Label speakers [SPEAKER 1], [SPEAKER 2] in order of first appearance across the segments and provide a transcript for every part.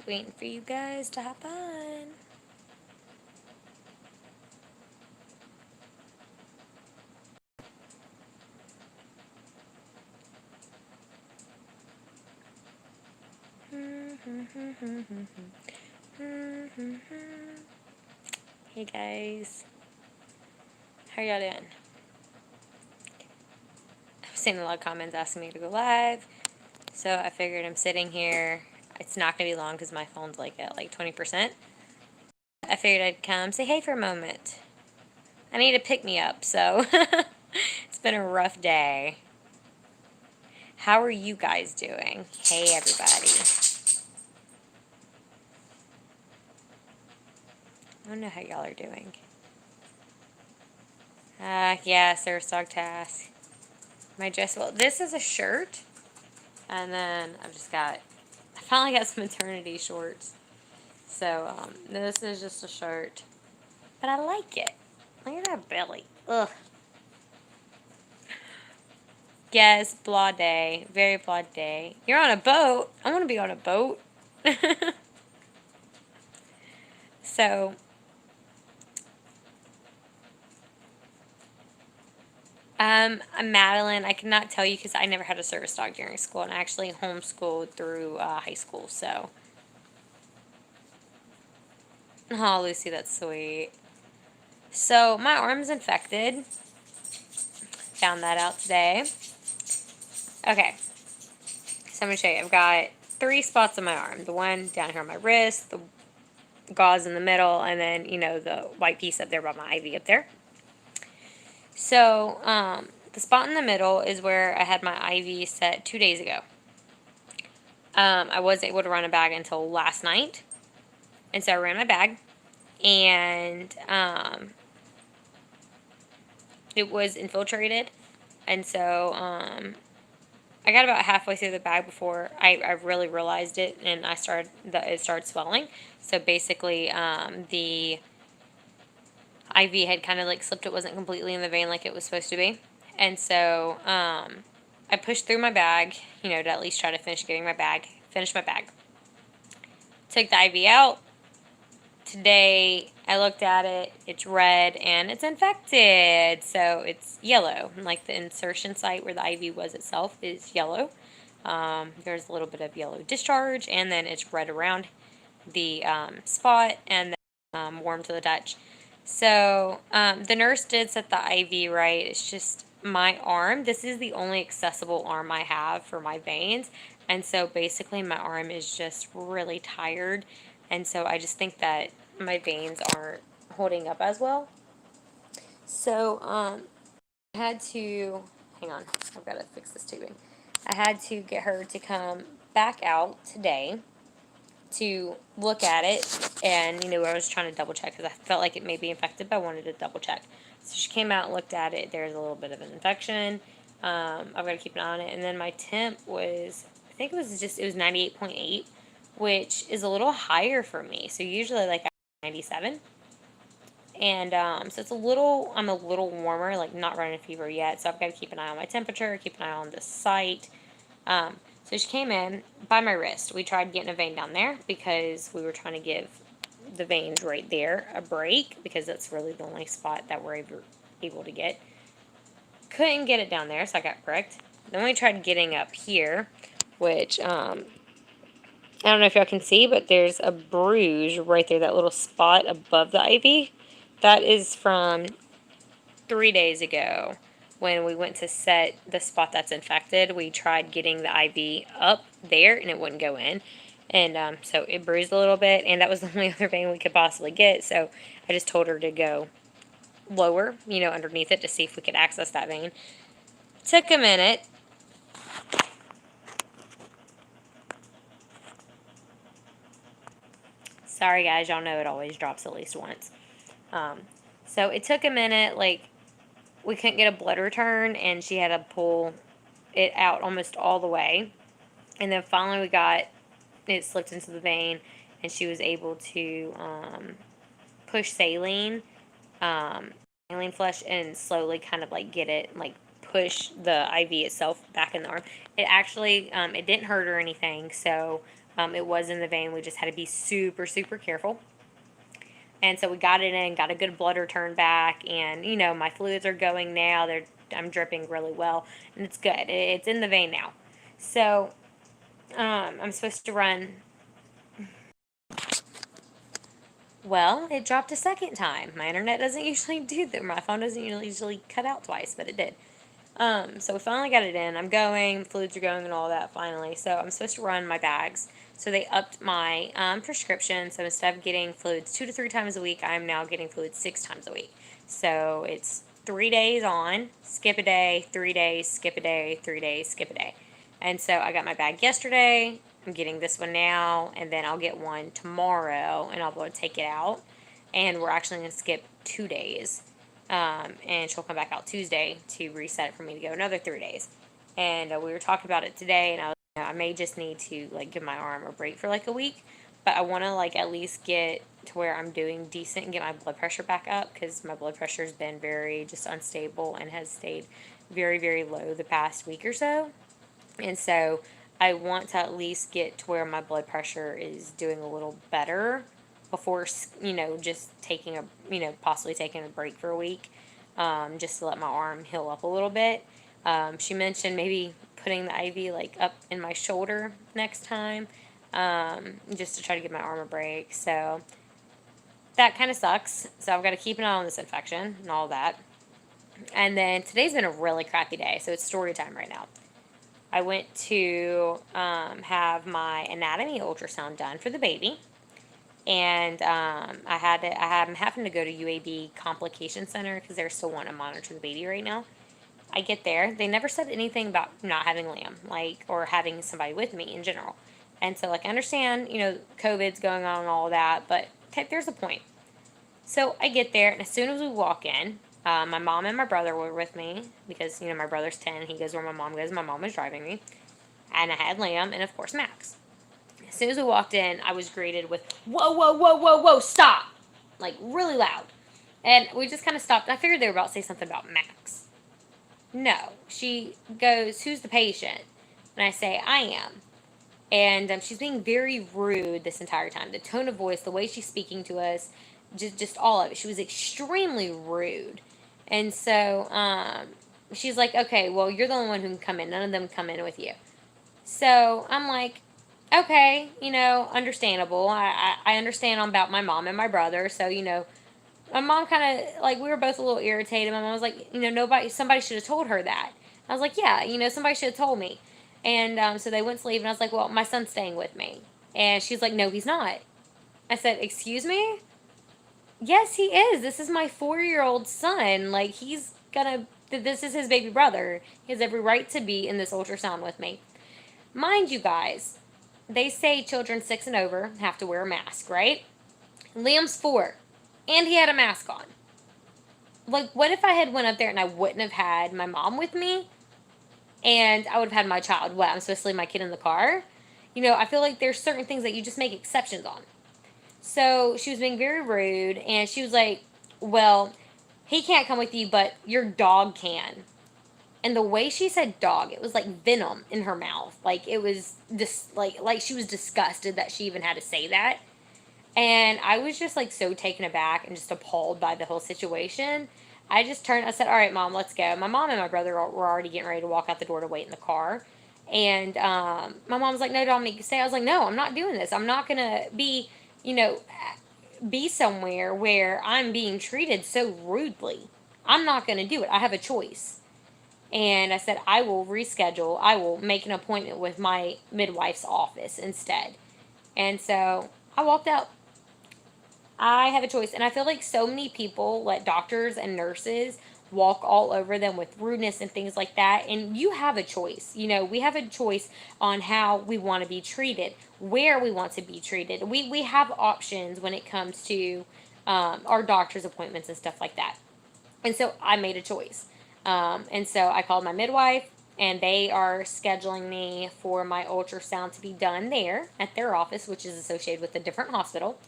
[SPEAKER 1] waiting for you guys to hop on. Hey guys, how y'all doing? I've seen a lot of comments asking me to go live, so I figured I'm sitting here. It's not gonna be long because my phone's like at like 20%. I figured I'd come say hey for a moment. I need to pick me up, so it's been a rough day. How are you guys doing? Hey everybody. I don't know how y'all are doing. Yeah, service dog task. My dress, well, this is a shirt, and then I finally got some maternity shorts. So, this is just a shirt, but I like it. Look at that belly. Ugh. Yes, blah day. Very blah day. You're on a boat. I want to be on a boat. So, I'm Madeline. I cannot tell you because I never had a service dog during school, and I actually homeschooled through high school, so. Oh, Lucy, that's sweet. So, my arm's infected. Found that out today. Okay. So, I'm going to show you. I've got 3 spots on my arm. The one down here on my wrist, the gauze in the middle, and then, the white piece up there by my IV up there. So, the spot in the middle is where I had my IV set 2 days ago. I wasn't able to run a bag until last night. And so I ran my bag. And it was infiltrated. And so I got about halfway through the bag before I really realized it. And it started swelling. So basically the IV had kind of like slipped. It wasn't completely in the vein like it was supposed to be. And so I pushed through my bag, to at least try to finish my bag. Took the IV out. Today I looked at it, it's red and it's infected. So it's yellow. Like the insertion site where the IV was itself is yellow. There's a little bit of yellow discharge, and then it's red around the spot, and then warm to the touch. So the nurse did set the IV right. It's just my arm. This is the only accessible arm I have for my veins. And so basically my arm is just really tired. And so I just think that my veins aren't holding up as well. So I had to, hang on, I've got to fix this tubing. I had to get her to come back out today to look at it, and I was trying to double check because I felt like it may be infected, but I wanted to double check. So she came out and looked at it. There's a little bit of an infection. I've got to keep an eye on it. And then my temp was, I think it was 98.8, which is a little higher for me. So usually like 97. And so it's I'm a little warmer, like not running a fever yet. So I've got to keep an eye on my temperature, keep an eye on the site. So she came in by my wrist. We tried getting a vein down there because we were trying to give the veins right there a break, because that's really the only spot that we're able to get. Couldn't get it down there, so I got pricked. Then we tried getting up here, which I don't know if y'all can see, but there's a bruise right there, that little spot above the IV. That is from 3 days ago. When we went to set the spot that's infected, we tried getting the IV up there, and it wouldn't go in. And so it bruised a little bit, and that was the only other vein we could possibly get. So I just told her to go lower, underneath it, to see if we could access that vein. Took a minute. Sorry, guys. Y'all know it always drops at least once. So it took a minute, like, we couldn't get a blood return, and she had to pull it out almost all the way. And then finally we got it slipped into the vein, and she was able to push saline flush, and slowly kind of like get it, like push the IV itself back in the arm. It actually, it didn't hurt or anything, so It was in the vein. We just had to be super, super careful. And so we got it in, got a good blood return back, and my fluids are going now. I'm dripping really well, and it's good. It's in the vein now. So I'm supposed to run. Well, it dropped a second time. My internet doesn't usually do that. My phone doesn't usually cut out twice, but it did. So we finally got it in. I'm going, fluids are going and all that finally. So I'm supposed to run my bags. So they upped my prescription. So instead of getting fluids 2 to 3 times a week, I'm now getting fluids 6 times a week. So it's 3 days on, skip a day, 3 days, skip a day, 3 days, skip a day. And so I got my bag yesterday. I'm getting this one now, and then I'll get one tomorrow, and I'll be able to take it out. And we're actually going to skip 2 days. And she'll come back out Tuesday to reset it for me to go another 3 days. And we were talking about it today, and I may just need to like give my arm a break for like a week, but I want to like at least get to where I'm doing decent and get my blood pressure back up, because my blood pressure has been very just unstable and has stayed very, very low the past week or so. And so I want to at least get to where my blood pressure is doing a little better before, just taking possibly taking a break for a week, just to let my arm heal up a little bit. She mentioned maybe putting the IV like up in my shoulder next time, just to try to give my arm a break. So that kind of sucks. So I've got to keep an eye on this infection and all that. And then today's been a really crappy day, so it's story time right now. I went to have my anatomy ultrasound done for the baby, and I'm having to go to UAB Complication Center because they're still wanting to monitor the baby right now. I get there, they never said anything about not having Lamb, or having somebody with me in general. And so, I understand, COVID's going on and all that, but there's a point. So I get there, and as soon as we walk in, my mom and my brother were with me because, my brother's 10. He goes where my mom goes. My mom was driving me. And I had Lamb and, of course, Max. As soon as we walked in, I was greeted with, whoa, whoa, whoa, whoa, whoa, stop! Like, really loud. And we just kind of stopped. I figured they were about to say something about Max. No. She goes, who's the patient? And I say, I am. And she's being very rude this entire time. The tone of voice, the way she's speaking to us, just all of it. She was extremely rude. And so she's like, okay, well, you're the only one who can come in. None of them come in with you. So I'm like, okay, understandable. I understand about my mom and my brother. So, my mom kind of, like, we were both a little irritated. My mom was like, somebody should have told her that. I was like, yeah, somebody should have told me. And so they went to leave, and I was like, well, my son's staying with me. And she's like, no, he's not. I said, excuse me? Yes, he is. This is my 4-year-old son. Like, this is his baby brother. He has every right to be in this ultrasound with me. Mind you guys, they say children 6 and over have to wear a mask, right? Liam's 4, and he had a mask on. Like, what if I had went up there and I wouldn't have had my mom with me, and I would have had my child? What, I'm supposed to leave my kid in the car? I feel like there's certain things that you just make exceptions on. So she was being very rude, and she was like, well, he can't come with you, but your dog can. And the way she said dog, it was like venom in her mouth. Like, it was like she was disgusted that she even had to say that. And I was just like so taken aback and just appalled by the whole situation. I just turned, I said, all right, Mom, let's go. My mom and my brother were already getting ready to walk out the door to wait in the car. And my mom was like, no, Dominique, stay. I was like, no, I'm not doing this. I'm not going to be somewhere where I'm being treated so rudely. I'm not going to do it. I have a choice. And I said, I will reschedule. I will make an appointment with my midwife's office instead. And so I walked out. I have a choice. And I feel like so many people let doctors and nurses walk all over them with rudeness and things like that. And you have a choice. We have a choice on how we want to be treated, where we want to be treated. We have options when it comes to our doctor's appointments and stuff like that. And so I made a choice. And so I called my midwife, and they are scheduling me for my ultrasound to be done there at their office, which is associated with a different hospital,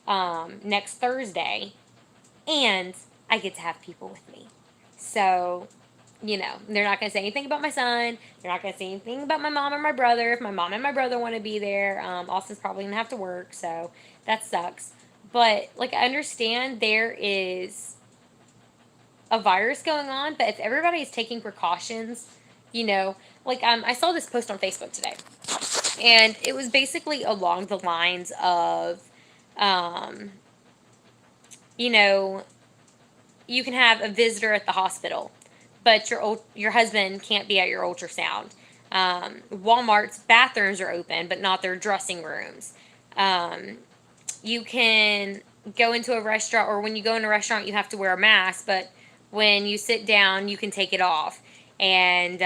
[SPEAKER 1] next Thursday. And I get to have people with me. So they're not going to say anything about my son. They're not going to say anything about my mom or my brother. If my mom and my brother want to be there, Austin's probably going to have to work, so that sucks. But, like, I understand there is a virus going on, but if everybody is taking precautions, you know, like, I saw this post on Facebook today, and it was basically along the lines of, um, you know, you can have a visitor at the hospital, but your husband can't be at your ultrasound. Walmart's bathrooms are open, but not their dressing rooms. Um, you can go into a restaurant, or when you go in a restaurant, you have to wear a mask, but when you sit down, you can take it off. And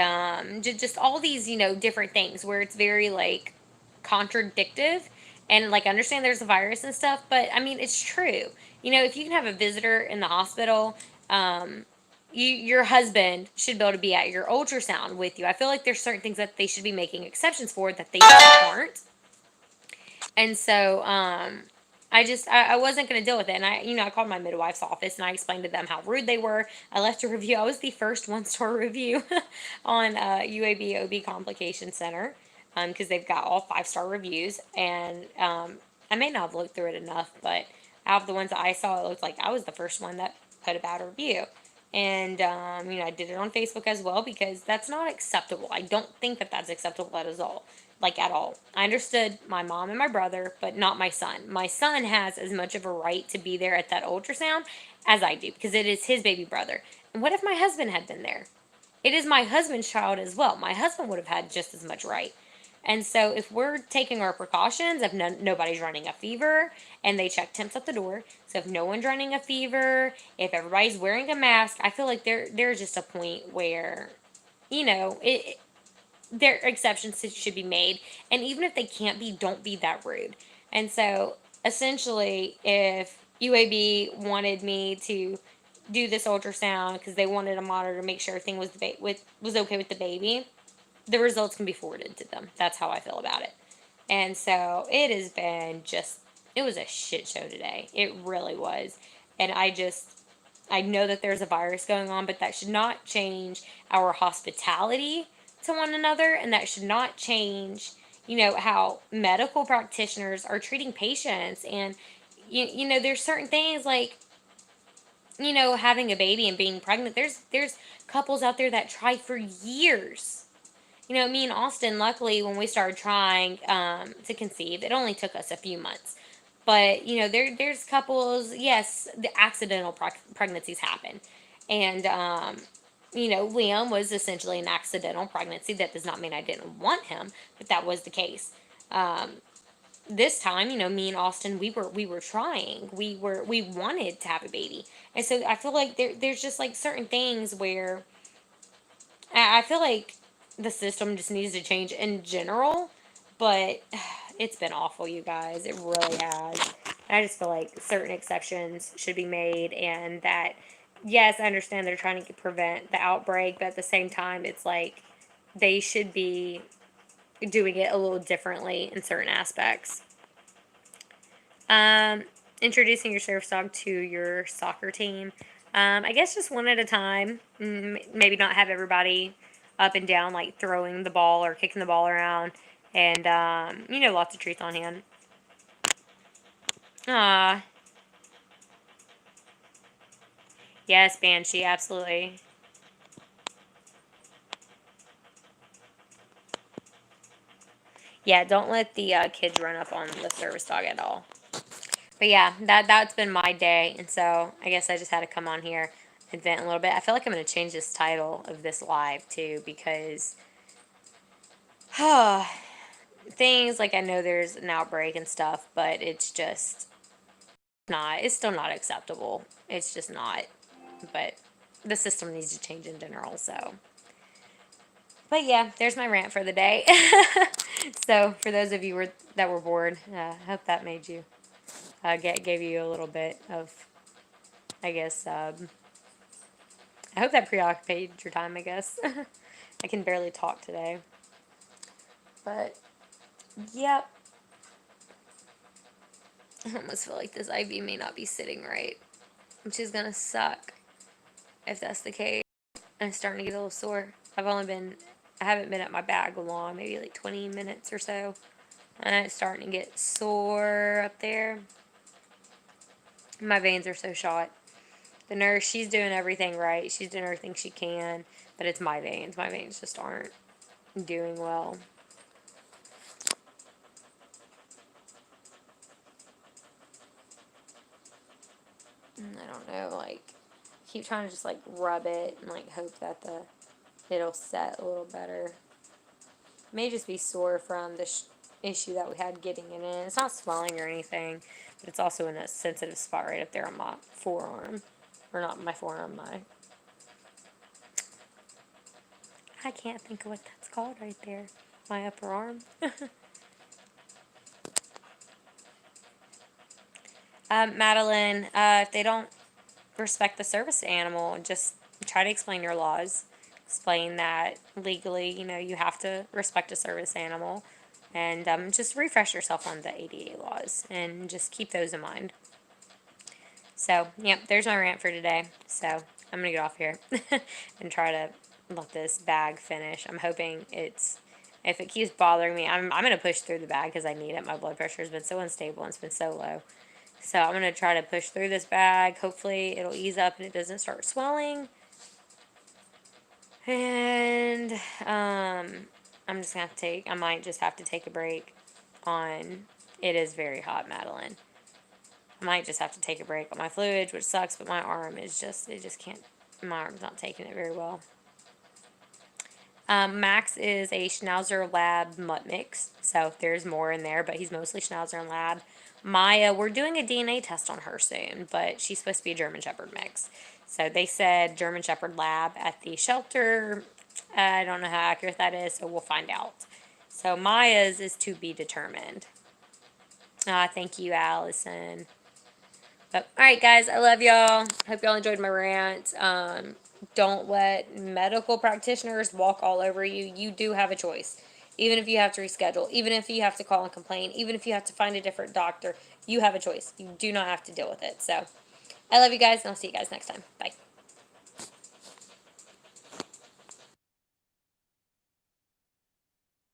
[SPEAKER 1] just all these, different things where it's very like contradictive. And like, I understand there's a virus and stuff, but I mean, it's true. If you can have a visitor in the hospital, um, your husband should be able to be at your ultrasound with you. I feel like there's certain things that they should be making exceptions for that they aren't. And so, I wasn't going to deal with it. And I called my midwife's office and I explained to them how rude they were. I left a review. I was the first 1-star review on UAB OB Complication Center, because they've got all 5-star reviews. And I may not have looked through it enough, but out of the ones that I saw, it looked like I was the first one that put a bad review. And, I did it on Facebook as well, because that's not acceptable. I don't think that that's acceptable at all. Like, at all. I understood my mom and my brother, but not my son. My son has as much of a right to be there at that ultrasound as I do, because it is his baby brother. And what if my husband had been there? It is my husband's child as well. My husband would have had just as much right. And so if we're taking our precautions, if nobody's running a fever, and they check temps at the door, so if no one's running a fever, if everybody's wearing a mask, I feel like there's just a point where, their exceptions should be made. And even if they can't be, don't be that rude. And so essentially, if UAB wanted me to do this ultrasound because they wanted a monitor to make sure everything was okay with the baby, the results can be forwarded to them. That's how I feel about it. And so it has been it was a shit show today. It really was. And I know that there's a virus going on, but that should not change our hospitality to one another, and that should not change, how medical practitioners are treating patients. And, there's certain things like, having a baby and being pregnant. There's couples out there that try for years. Me and Austin, luckily, when we started trying to conceive, it only took us a few months. But, there's couples, yes, the accidental pregnancies happen. And, Liam was essentially an accidental pregnancy. That does not mean I didn't want him, but that was the case. This time, me and Austin, we were trying. We wanted to have a baby. And so I feel like there's just like certain things where I feel like the system just needs to change in general, but it's been awful, you guys. It really has. I just feel like certain exceptions should be made, and that, yes, I understand they're trying to prevent the outbreak, but at the same time, it's like they should be doing it a little differently in certain aspects. Um, Introducing your service dog to your soccer team. I guess just one at a time. Maybe not have everybody up and down, like throwing the ball or kicking the ball around. And, lots of treats on hand. Ah, yes, Banshee, absolutely. Yeah, don't let the kids run up on the service dog at all. But yeah, that's been my day, and so I guess I just had to come on here and vent a little bit. I feel like I'm going to change this title of this live too, because things like, I know there's an outbreak and stuff, but it's still not acceptable. It's just not. But the system needs to change in general, so. But yeah, there's my rant for the day. So for those of you that were bored, I hope that made you, gave you a little bit of, I guess, I hope that preoccupied your time, I guess. I can barely talk today. But, yep. I almost feel like this IV may not be sitting right, which is going to suck if that's the case. I'm starting to get a little sore. I haven't been at my bag long, maybe like 20 minutes or so. And it's starting to get sore up there. My veins are so shot. The nurse, she's doing everything right. She's doing everything she can, but it's my veins. My veins just aren't doing well. I don't know, like, keep trying to just like rub it and like hope that it'll set a little better. It may just be sore from the issue that we had getting it in. It's not swelling or anything, but it's also in a sensitive spot right up there on my forearm. Or not my forearm, I can't think of what that's called right there. My upper arm. Madeline, if they don't respect the service animal, just try to explain your laws. Explain that legally, you have to respect a service animal. And just refresh yourself on the ADA laws and just keep those in mind. So, yep, there's my rant for today. So, I'm going to get off here and try to let this bag finish. I'm hoping if it keeps bothering me, I'm going to push through the bag because I need it. My blood pressure has been so unstable and it's been so low. So I'm going to try to push through this bag. Hopefully it'll ease up and it doesn't start swelling. And I might just have to take a break on, it is very hot, Madeline. I might just have to take a break on my fluids, which sucks, but my arm is it just can't, my arm's not taking it very well. Max is a Schnauzer Lab mutt mix, so there's more in there, but he's mostly Schnauzer and Lab. Maya, we're doing a DNA test on her soon, but she's supposed to be a German Shepherd mix. So they said German Shepherd Lab at the shelter. I don't know how accurate that is, so we'll find out. So Maya's is to be determined. Thank you, Allison. But, all right, guys, I love y'all. Hope y'all enjoyed my rant. Don't let medical practitioners walk all over you. You do have a choice. Even if you have to reschedule, even if you have to call and complain, even if you have to find a different doctor, you have a choice. You do not have to deal with it. So, I love you guys, and I'll see you guys next time. Bye.